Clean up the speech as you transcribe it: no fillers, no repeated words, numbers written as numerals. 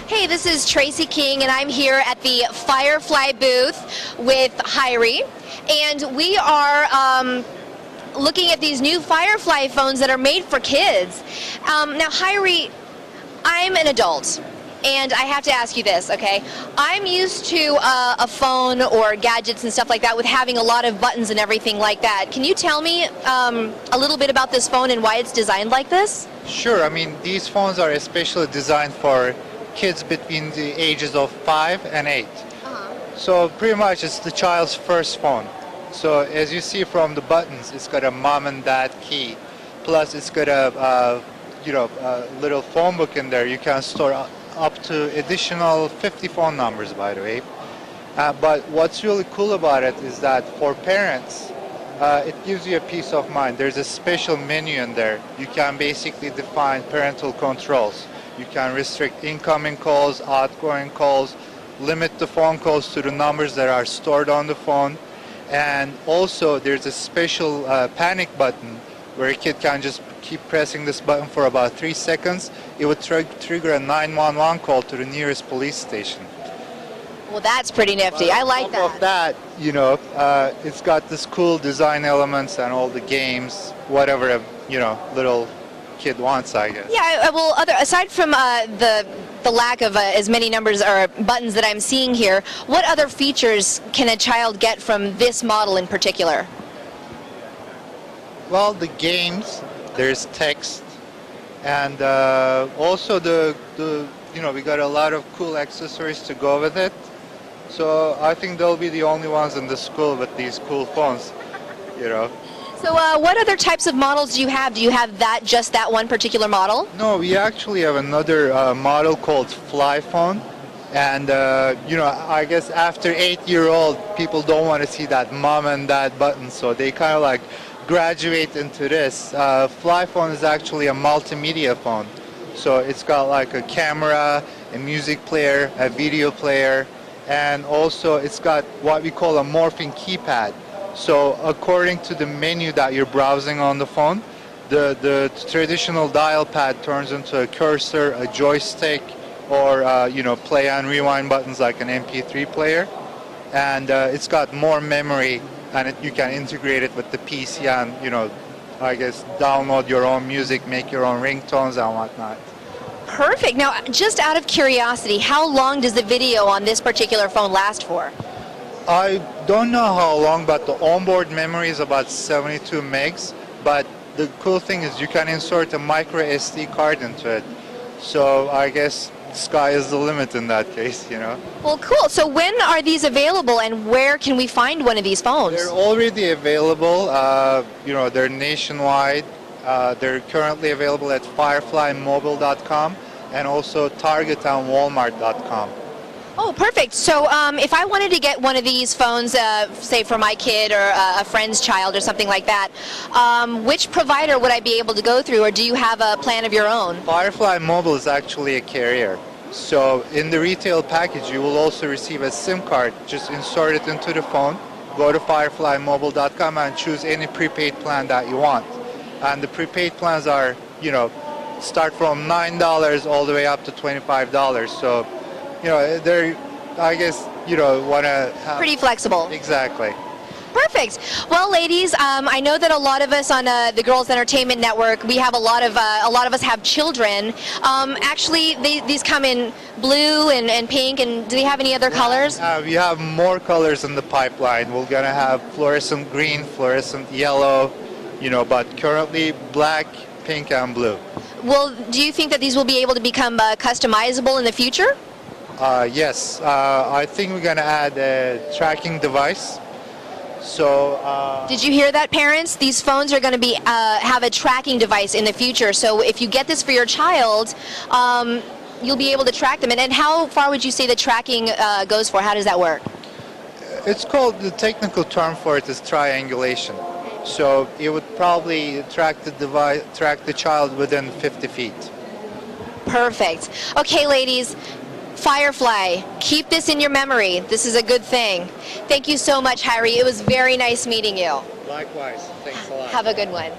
Hey, this is Tracy King, and I'm here at the Firefly booth with Hyrie, and we are looking at these new Firefly phones that are made for kids. Now, Hyrie, I'm an adult, and I have to ask you this, okay? I'm used to a phone or gadgets and stuff like that with having a lot of buttons and everything like that. Can you tell me a little bit about this phone and why it's designed like this? Sure. I mean, these phones are especially designed for kids between the ages of 5 and 8. So pretty much it's the child's first phone. So as you see from the buttons, it's got a mom and dad key. Plus it's got a little phone book in there. You can store up to additional 50 phone numbers, by the way. But what's really cool about it is that for parents, it gives you a peace of mind. There's a special menu in there. You can basically define parental controls. You can restrict incoming calls, outgoing calls, limit the phone calls to the numbers that are stored on the phone. And also there's a special panic button where a kid can just keep pressing this button for about 3 seconds. It would trigger a 911 call to the nearest police station. Well, that's pretty nifty. I like that. On top of that, it's got this cool design elements and all the games, whatever a little kid wants, I guess. Yeah, well, aside from the lack of as many numbers or buttons that I'm seeing here, what other features can a child get from this model in particular? Well, the games, there's text, and also we got a lot of cool accessories to go with it. So I think they'll be the only ones in the school with these cool phones, So what other types of models do you have? Do you have just that one particular model? No, we actually have another model called Fly Phone. And, I guess after 8-year-old, people don't want to see that mom and dad button, so they kind of like graduate into this. Fly Phone is actually a multimedia phone. So it's got like a camera, a music player, a video player, and also it's got what we call a morphing keypad. So according to the menu that you're browsing on the phone, the traditional dial pad turns into a cursor, a joystick, or play and rewind buttons like an MP3 player. And it's got more memory, and you can integrate it with the PC and, I guess download your own music, make your own ringtones and whatnot. Perfect. Now, just out of curiosity, how long does the video on this particular phone last for? I don't know how long, but the onboard memory is about 72 megs. But the cool thing is you can insert a micro SD card into it. So I guess sky is the limit in that case, Well, cool. So when are these available, and where can we find one of these phones? They're already available. They're nationwide. They're currently available at fireflymobile.com and also Target and Walmart.com. Oh, perfect. So if I wanted to get one of these phones, say for my kid or a friend's child or something like that, which provider would I be able to go through, or do you have a plan of your own? Firefly Mobile is actually a carrier. So in the retail package, you will also receive a SIM card. Just insert it into the phone, go to fireflymobile.com and choose any prepaid plan that you want. And the prepaid plans are, start from $9 all the way up to $25. So they're, I guess, want to have... Pretty flexible. Exactly. Perfect. Well, ladies, I know that a lot of us on the Girls Entertainment Network, we have a lot of us have children. Actually, these come in blue and pink, and do they have any other colors? We have more colors in the pipeline. We're going to have fluorescent green, fluorescent yellow, but currently black, pink, and blue. Well, do you think that these will be able to become customizable in the future? Yes, I think we're going to add a tracking device. So, did you hear that, parents? These phones are going to have a tracking device in the future. So if you get this for your child, you'll be able to track them. And how far would you say the tracking goes for? How does that work? It's called, the technical term for it is triangulation. So it would probably track the child within 50 feet. Perfect. Okay, ladies. Firefly, keep this in your memory. This is a good thing. Thank you so much, Hyrie. It was very nice meeting you. Likewise. Thanks a lot. Have a good one.